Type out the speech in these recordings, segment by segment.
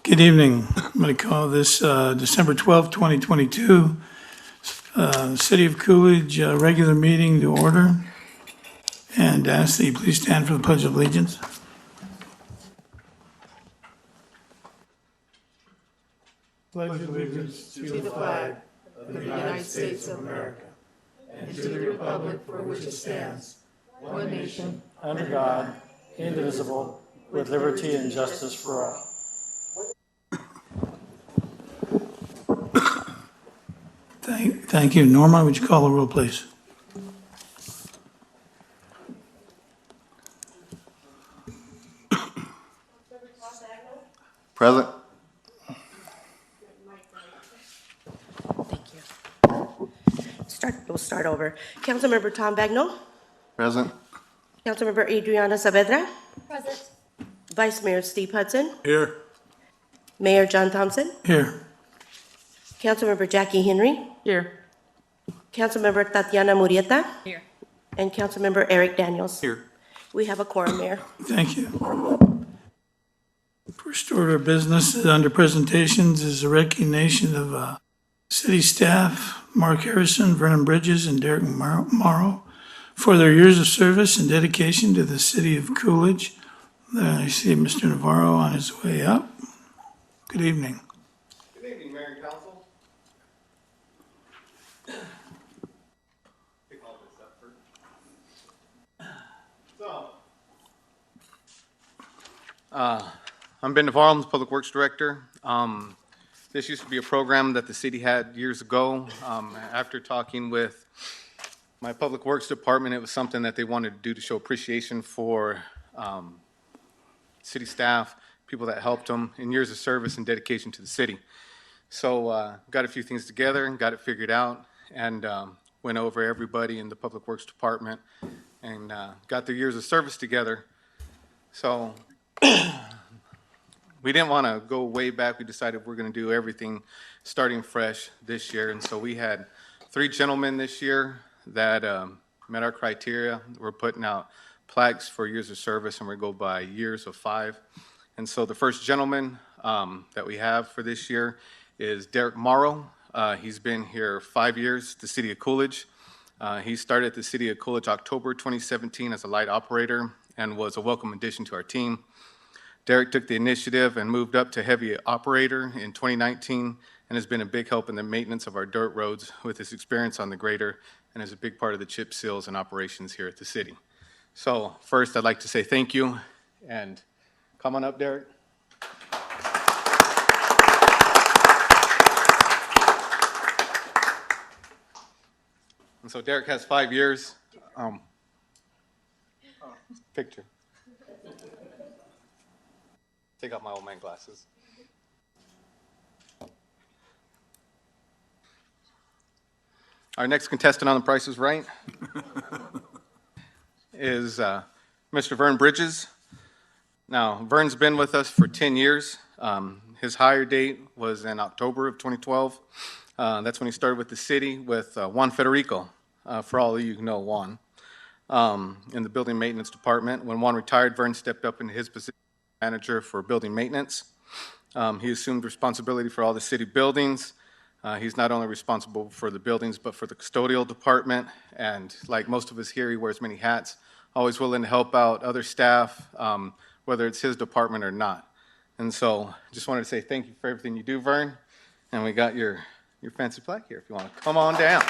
Good evening. I'm going to call this December 12th, 2022, City of Coolidge regular meeting to order, and ask that you please stand for the Pledge of Allegiance. Pledge allegiance to the flag of the United States of America and to the republic for which it stands, one nation, under God, indivisible, with liberty and justice for all. Thank you. Norma, would you call the roll, please? Present. Thank you. We'll start over. Councilmember Tom Bagnall. Present. Councilmember Adriana Saavedra. Present. Vice Mayor Steve Hudson. Here. Mayor John Thompson. Here. Councilmember Jackie Henry. Here. Councilmember Tatiana Murrieta. Here. And Councilmember Eric Daniels. Here. We have a quorum, Mayor. Thank you. First order of business under presentations is a recognition of city staff, Mark Harrison, Vernon Bridges, and Derek Morrow for their years of service and dedication to the city of Coolidge. I see Mr. Navarro on his way up. Good evening. Good evening, Mayor and Council. Pick all this up first. I'm Ben Navarro, I'm the Public Works Director. This used to be a program that the city had years ago. After talking with my Public Works Department, it was something that they wanted to do to show appreciation for city staff, people that helped them in years of service and dedication to the city. So got a few things together and got it figured out, and went over everybody in the Public Works Department and got their years of service together. So we didn't want to go way back. We decided we're going to do everything starting fresh this year. And so we had 3 gentlemen this year that met our criteria. We're putting out plaques for years of service, and we go by years of 5. And so the first gentleman that we have for this year is Derek Morrow. He's been here 5 years, the city of Coolidge. He started at the city of Coolidge October 2017 as a light operator and was a welcome addition to our team. Derek took the initiative and moved up to heavy operator in 2019 and has been a big help in the maintenance of our dirt roads with his experience on the grader and is a big part of the chip seals and operations here at the city. So first, I'd like to say thank you, and come on up, Derek. And so Derek has 5 years. Picture. Take out my old man glasses. Our next contestant on The Price is Right is Mr. Vern Bridges. Now, Vern's been with us for 10 years. His hire date was in October of 2012. That's when he started with the city with Juan Federico, for all of you who know Juan, in the building maintenance department. When Juan retired, Vern stepped up into his position as manager for building maintenance. He assumed responsibility for all the city buildings. He's not only responsible for the buildings, but for the custodial department. And like most of us here, he wears many hats, always willing to help out other staff, whether it's his department or not. And so just wanted to say thank you for everything you do, Vern. And we got your fancy plaque here if you want to come on down.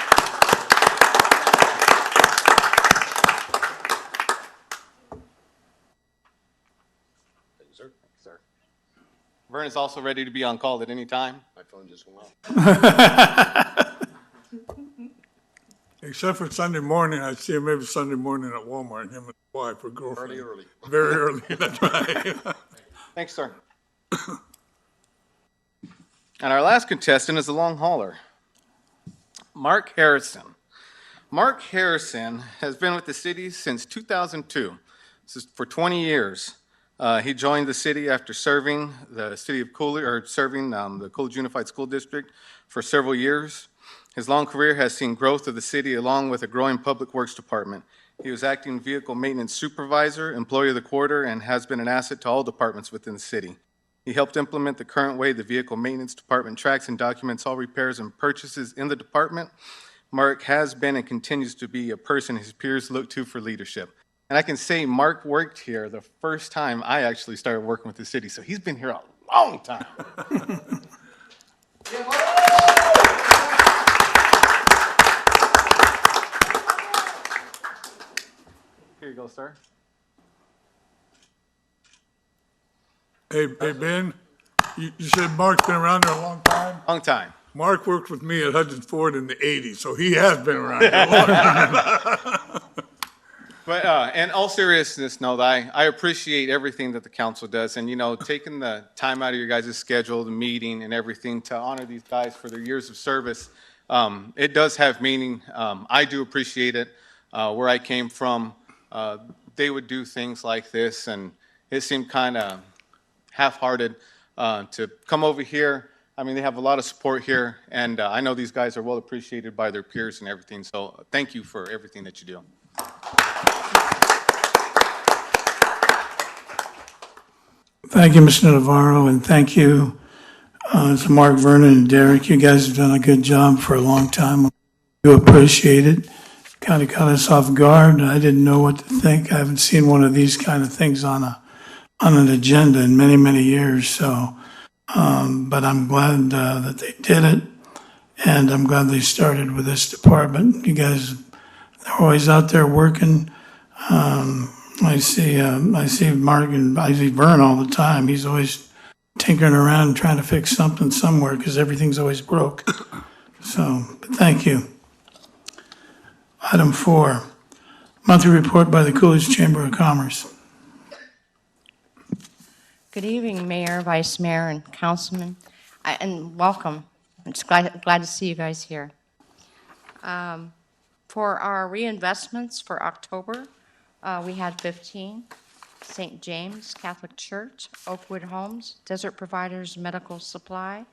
Thank you, sir. Thank you, sir. Vern is also ready to be on call at any time. My phone just went off. Except for Sunday morning, I see him every Sunday morning at Walmart, him and his wife or girlfriend. Early. Very early, that's right. Thanks, sir. And our last contestant is the long hauler, Mark Harrison. Mark Harrison has been with the city since 2002. This is for 20 years. He joined the city after serving the city of Coolidge, or serving the Coolidge Unified School District for several years. His long career has seen growth of the city along with a growing public works department. He was acting vehicle maintenance supervisor, employee of the quarter, and has been an asset to all departments within the city. He helped implement the current way the vehicle maintenance department tracks and documents all repairs and purchases in the department. Mark has been and continues to be a person his peers look to for leadership. And I can say Mark worked here the first time I actually started working with the city, so he's been here a long time. Here you go, sir. Hey, Ben, you said Mark's been around there a long time? Long time. Mark worked with me at Hudson Ford in the 80s, so he has been around here a long time. But in all seriousness, no, I appreciate everything that the council does, and taking the time out of your guys' schedule, the meeting, and everything to honor these guys for their years of service. It does have meaning. I do appreciate it. Where I came from, they would do things like this, and it seemed kind of half-hearted to come over here. I mean, they have a lot of support here, and I know these guys are well appreciated by their peers and everything. So thank you for everything that you do. Thank you, Mr. Navarro, and thank you to Mark Vernon and Derek. You guys have done a good job for a long time. We appreciate it. Kind of caught us off guard. I didn't know what to think. I haven't seen one of these kind of things on an agenda in many, many years. So, but I'm glad that they did it, and I'm glad they started with this department. You guys, they're always out there working. I see Mark and I see Vern all the time. He's always tinkering around trying to fix something somewhere because everything's always broke. So, but thank you. Item 4, monthly report by the Coolidge Chamber of Commerce. Good evening, Mayor, Vice Mayor, and Councilman, and welcome. I'm just glad to see you guys here. For our reinvestments for October, we had 15. St. James Catholic Church, Oakwood Homes, Desert Providers Medical Supply,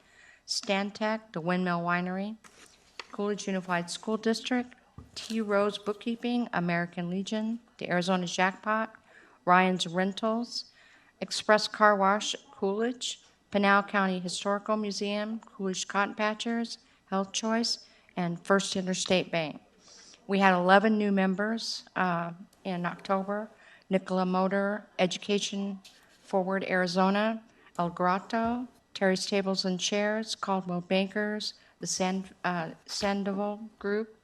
Stantec, the Windmill Winery, Coolidge Unified School District, T. Rose Bookkeeping, American Legion, the Arizona Jackpot, Ryan's Rentals, Express Car Wash, Coolidge, Pinal County Historical Museum, Coolidge Cotton Patchers, Health Choice, and First Interstate Bank. We had 11 new members in October: Nicola Motor, Education Forward Arizona, El Grotto, Terry's Tables and Chairs, Caldwell Bankers, the Sandoval Group,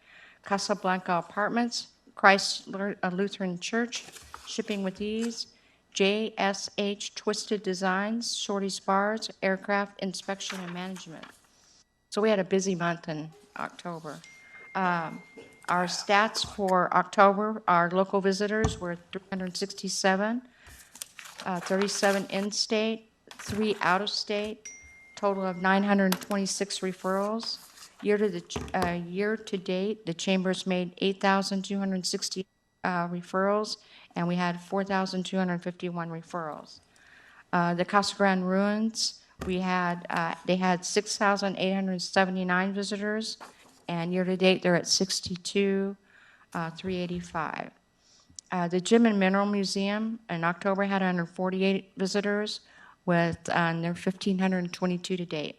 Casablanca Apartments, Christ Lutheran Church, Shipping with Ease, JSH Twisted Designs, Shorty's Bars, Aircraft Inspection and Management. So we had a busy month in October. Our stats for October, our local visitors were 367, 37 in-state, 3 out-of-state, total of 926 referrals. Year to date, the Chambers made 8,260 referrals, and we had 4,251 referrals. The Casa Grande Ruins, they had 6,879 visitors, and year to date they're at 62,385. The Gem and Mineral Museum in October had 148 visitors, with their 1,522 to date.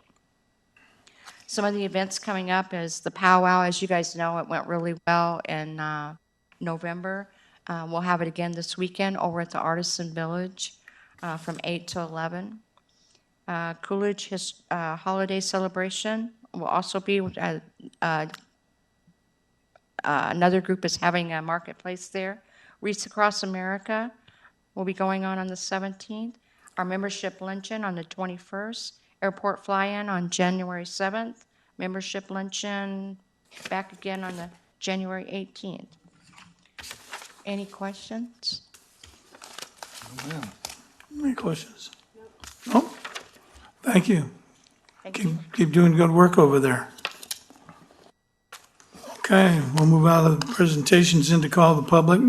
Some of the events coming up is the powwow. As you guys know, it went really well in November. We'll have it again this weekend over at the Artisan Village from 8 to 11. Coolidge holiday celebration will also be, another group is having a marketplace there. Wreaths Across America will be going on the 17th. Our membership luncheon on the 21st. Airport fly-in on January 7th. Membership luncheon back again on the January 18th. Any questions? Any questions? No? Thank you. Thank you. Keep doing good work over there. Okay, we'll move out of the presentations into call the public.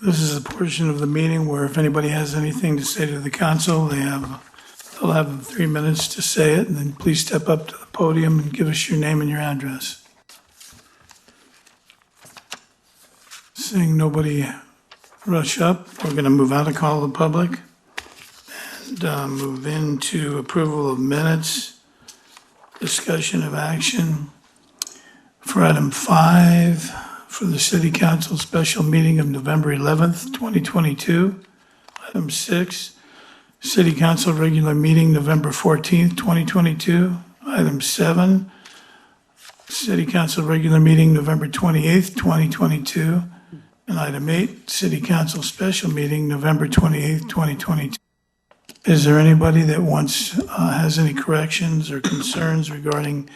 This is a portion of the meeting where if anybody has anything to say to the council, they'll have 3 minutes to say it, and then please step up to the podium and give us your name and your address. Seeing nobody rush up, we're going to move out of call the public. Move into approval of minutes, discussion of action. For item 5, for the City Council special meeting of November 11th, 2022. Item 6, City Council regular meeting November 14th, 2022. Item 7, City Council regular meeting November 28th, 2022. And item 8, City Council special meeting November 28th, 2022. Is there anybody that has any corrections or concerns regarding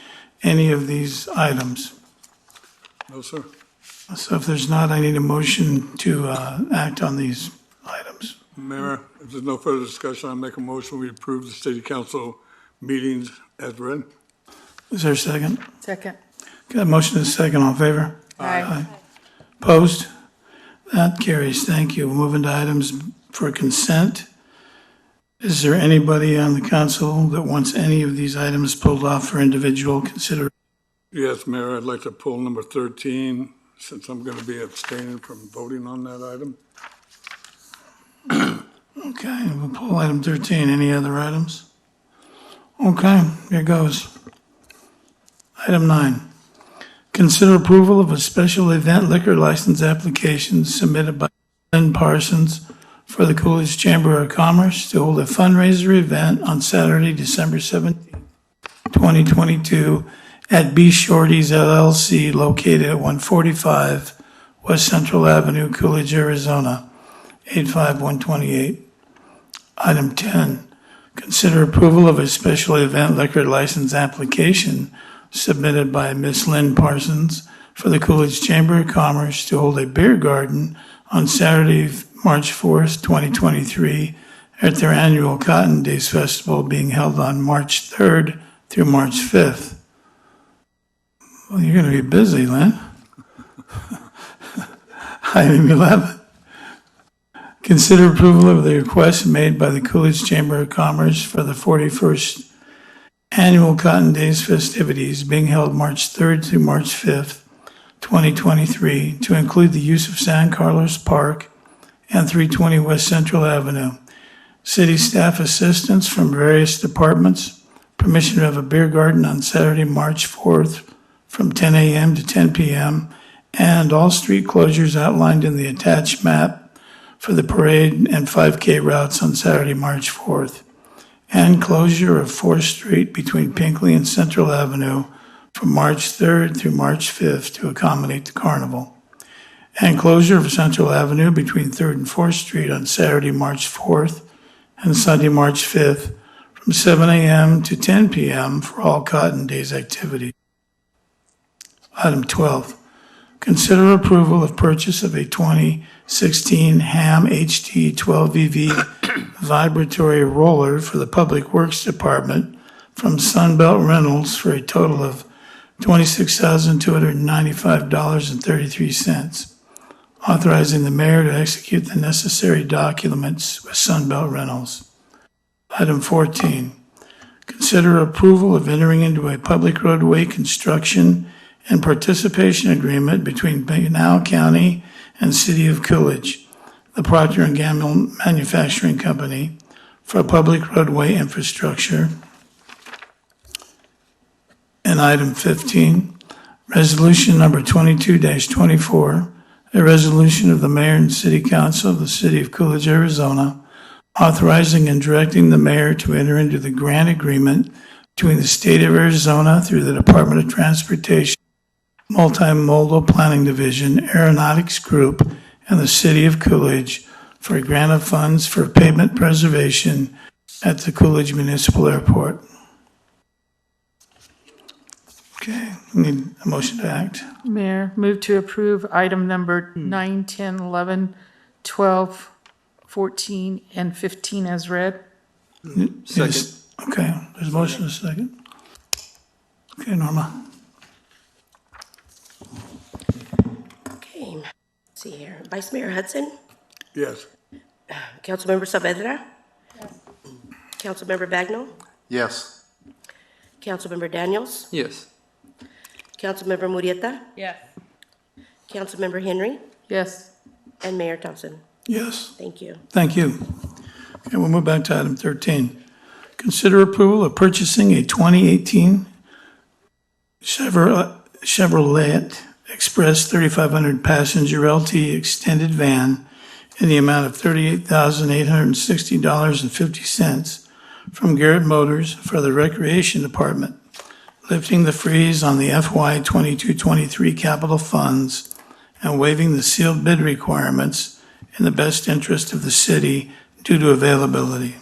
any of these items? No, sir. So if there's not, I need a motion to act on these items. Mayor, if there's no further discussion, I'll make a motion, we approve the city council meetings as read. Is there a second? Second. Got a motion and a second, all in favor? Aye. Opposed? That carries, thank you. Moving to items for consent. Is there anybody on the council that wants any of these items pulled off for individual consideration? Yes, Mayor, I'd like to pull number 13, since I'm going to be abstaining from voting on that item. Okay, we'll pull item 13. Any other items? Okay, here goes. Item 9. Consider approval of a special event liquor license application submitted by Lynn Parsons for the Coolidge Chamber of Commerce to hold a fundraiser event on Saturday, December 17th, 2022 at B Shorty's LLC located at 145 West Central Avenue, Coolidge, Arizona, 85128. Item 10, consider approval of a special event liquor license application submitted by Ms. Lynn Parsons for the Coolidge Chamber of Commerce to hold a beer garden on Saturday, March 4th, 2023 at their annual Cotton Days Festival being held on March 3rd through March 5th. Well, you're going to be busy, Lynn. Item 11. Consider approval of the request made by the Coolidge Chamber of Commerce for the 41st Annual Cotton Days festivities being held March 3rd through March 5th, 2023, to include the use of San Carlos Park and 320 West Central Avenue. City staff assistance from various departments, permission to have a beer garden on Saturday, March 4th from 10 a.m. to 10 p.m., and all street closures outlined in the attached map for the parade and 5K routes on Saturday, March 4th, and closure of 4th Street between Pinkley and Central Avenue from March 3rd through March 5th to accommodate the carnival, and closure of Central Avenue between 3rd and 4th Street on Saturday, March 4th and Sunday, March 5th from 7 a.m. to 10 p.m. for all Cotton Days activities. Item 12, consider approval of purchase of a 2016 Ham HD 12VV vibratory roller for the Public Works Department from Sunbelt Rentals for a total of $26,295.33, authorizing the mayor to execute the necessary documents with Sunbelt Rentals. Item 14, consider approval of entering into a public roadway construction and participation agreement between Pinal County and City of Coolidge, the Procter & Gamble Manufacturing Company, for public roadway infrastructure. And item 15, resolution number 22-24, a resolution of the mayor and city council of the city of Coolidge, Arizona, authorizing and directing the mayor to enter into the grant agreement between the state of Arizona through the Department of Transportation, Multimodal Planning Division, Aeronautics Group, and the city of Coolidge for a grant of funds for pavement preservation at the Coolidge Municipal Airport. Okay, we need a motion to act. Mayor, move to approve item number 9, 10, 11, 12, 14, and 15 as read. Second. Okay, there's a motion and a second. Okay, Norma. Okay, let's see here. Vice Mayor Hudson, Yes. Councilmember Saavedra. Councilmember Bagnell, Yes. Councilmember Daniels, Yes. Councilmember Murrieta, Yes. Councilmember Henry, Yes. and Mayor Thompson. Yes. Thank you. Thank you. Okay, we'll move back to item 13. Consider approval of purchasing a 2018 Chevrolet Express 3,500 passenger LT extended van in the amount of $38,860.50 from Garrett Motors for the Recreation Department, lifting the freeze on the FY 22-23 capital funds and waiving the sealed bid requirements in the best interest of the city due to availability.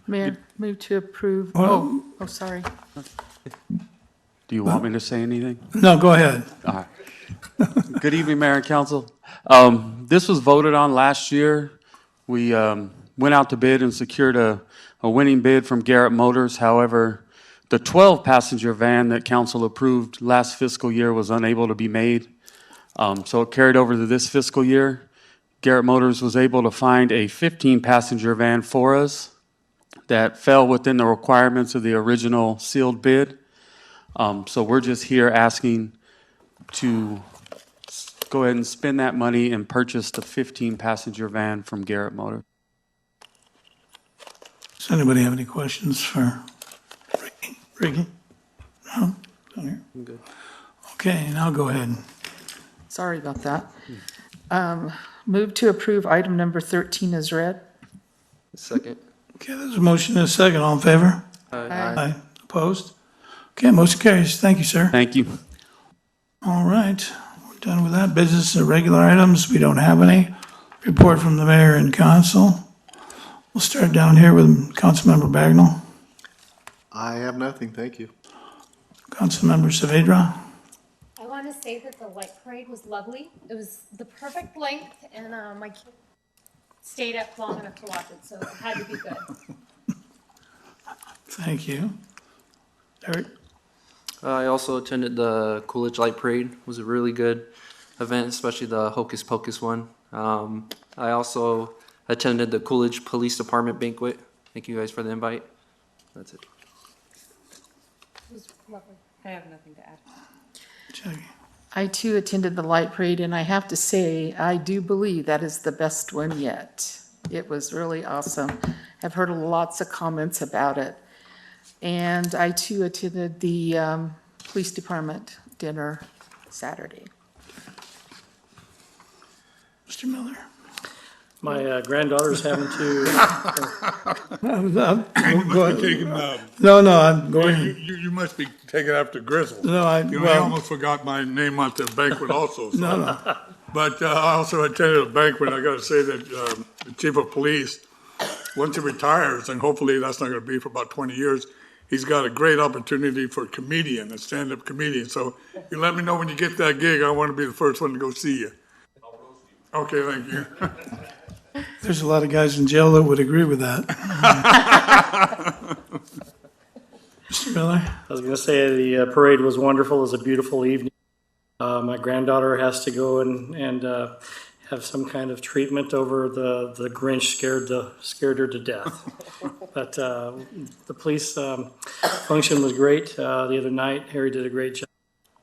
Mayor, move to approve. Well- Oh, sorry. Do you want me to say anything? No, go ahead. All right. Good evening, Mayor and Council. This was voted on last year. We went out to bid and secured a winning bid from Garrett Motors. However, the 12-passenger van that council approved last fiscal year was unable to be made. So it carried over to this fiscal year. Garrett Motors was able to find a 15-passenger van for us that fell within the requirements of the original sealed bid. So we're just here asking to go ahead and spend that money and purchase the 15-passenger van from Garrett Motors. Does anybody have any questions for Ricky? Ricky? No? Down here? I'm good. Okay, now go ahead. Sorry about that. Move to approve item number 13 as read. Second. Okay, there's a motion and a second. All in favor? Aye. Opposed? Okay, motion carries. Thank you, sir. Thank you. All right, we're done with that. Business and regular items, we don't have any. Report from the mayor and council. We'll start down here with Councilmember Bagnell. I have nothing, thank you. Councilmember Saavedra. I want to say that the light parade was lovely. It was the perfect length, and my kid stayed up long enough to watch it, so it had to be good. Thank you. Eric? I also attended the Coolidge Light Parade. It was a really good event, especially the Hocus Pocus one. I also attended the Coolidge Police Department banquet. Thank you guys for the invite. That's it. It was lovely. I have nothing to add. Jackie? I too attended the light parade, and I have to say, I do believe that is the best one yet. It was really awesome. I've heard lots of comments about it. And I too attended the police department dinner Saturday. Mr. Miller? My granddaughter's having to, Go ahead. No, I'm going. You must be taking after Grizzle. No, I almost forgot my name at the banquet also. So. No. But I also attended a banquet. I got to say that the chief of police, once he retires, and hopefully that's not going to be for about 20 years, he's got a great opportunity for a comedian, a stand-up comedian. So you let me know when you get that gig. I want to be the first one to go see you. Okay, thank you. There's a lot of guys in jail that would agree with that. Mr. Miller? I was going to say the parade was wonderful. It was a beautiful evening. My granddaughter has to go and have some kind of treatment over the Grinch scared her to death. But the police function was great the other night. Harry did a great job.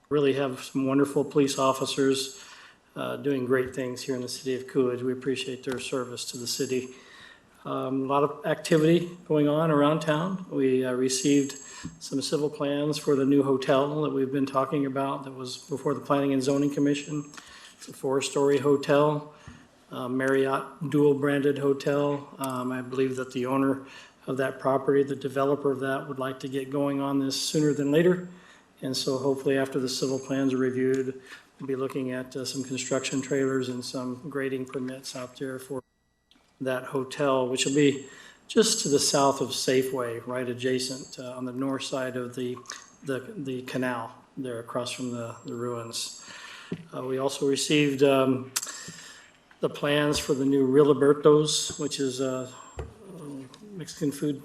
Really have some wonderful police officers doing great things here in the city of Coolidge. We appreciate their service to the city. A lot of activity going on around town. We received some civil plans for the new hotel that we've been talking about that was before the Planning and Zoning Commission. It's a 4-story hotel, Marriott dual-branded hotel. I believe that the owner of that property, the developer of that, would like to get going on this sooner than later. And so hopefully after the civil plans are reviewed, we'll be looking at some construction trailers and some grading permits out there for that hotel, which will be just to the south of Safeway, right adjacent on the north side of the canal there across from the ruins. We also received the plans for the new Rigoberto's, which is a Mexican food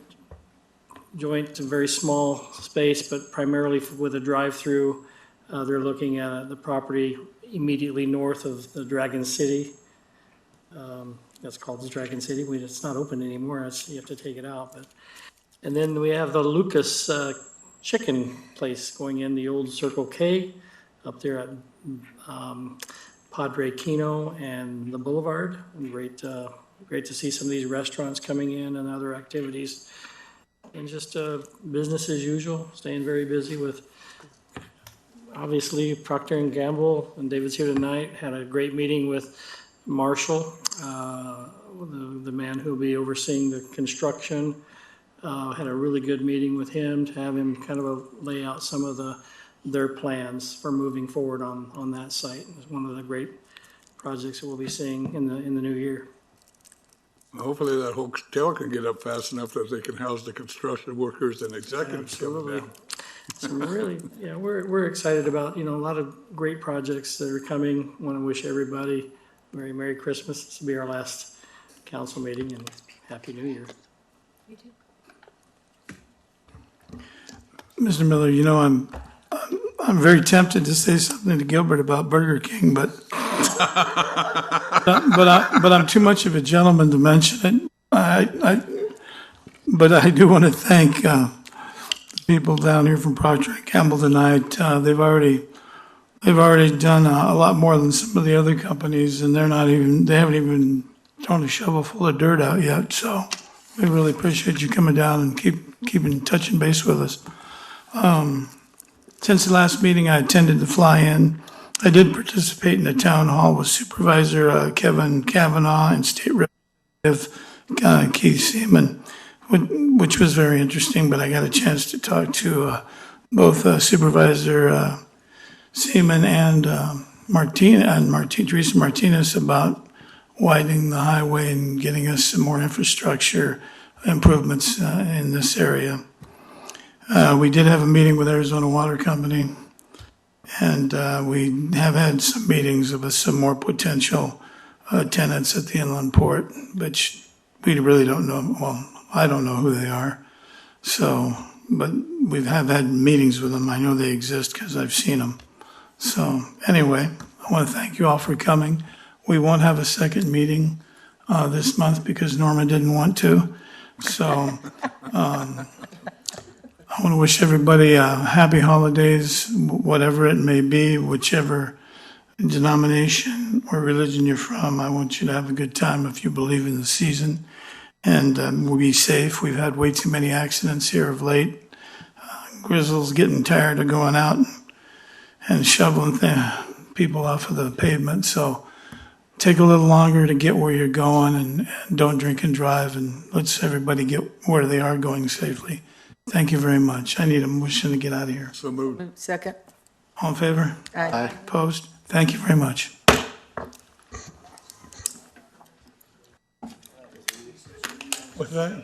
joint, a very small space, but primarily with a drive-through. They're looking at the property immediately north of the Dragon City. That's called the Dragon City. It's not open anymore. You have to take it out. And then we have the Lucas chicken place going in the old Circle K up there at Padre Kino and the Boulevard. Great Great to see some of these restaurants coming in and other activities. And just business as usual, staying very busy with, obviously, Procter & Gamble, and David's here tonight, had a great meeting with Marshall, the man who'll be overseeing the construction. Had a really good meeting with him to have him kind of lay out some of their plans for moving forward on that site. It's one of the great projects that we'll be seeing in the new year. Hopefully that hotel can get up fast enough that they can house the construction workers and executives coming Absolutely. down. Some really, yeah, we're excited about, a lot of great projects that are coming. Want to wish everybody Merry Christmas. This will be our last council meeting, and Happy New Year. You too. Mr. Miller, I'm very tempted to say something to Gilbert about Burger King, but I'm too much of a gentleman to mention it. But I do want to thank the people down here from Procter & Gamble tonight. They've already done a lot more than some of the other companies, and they haven't even thrown a shovel full of dirt out yet. So we really appreciate you coming down and keeping touching base with us. Since the last meeting, I attended the fly-in. I did participate in the town hall with Supervisor Kevin Kavanaugh and State Representative Keith Seaman, which was very interesting, but I got a chance to talk to both Supervisor Seaman and Teresa Martinez about widening the highway and getting us some more infrastructure improvements in this area. We did have a meeting with Arizona Water Company, and we have had some meetings with some more potential tenants at the inland port, which we really don't know. Well, I don't know who they are. So, but we have had meetings with them. I know they exist because I've seen them. So anyway, I want to thank you all for coming. We won't have a second meeting this month because Norma didn't want to. So I want to wish everybody happy holidays, whatever it may be, whichever denomination or religion you're from. I want you to have a good time if you believe in the season. And we'll be safe. We've had way too many accidents here of late. Grizzle's getting tired of going out and shoveling people off of the pavement. So take a little longer to get where you're going, and don't drink and drive, and let's everybody get where they are going safely. Thank you very much. I need a motion to get out of here. So moved. Second. All in favor? Aye. Opposed? Thank you very much. What's that?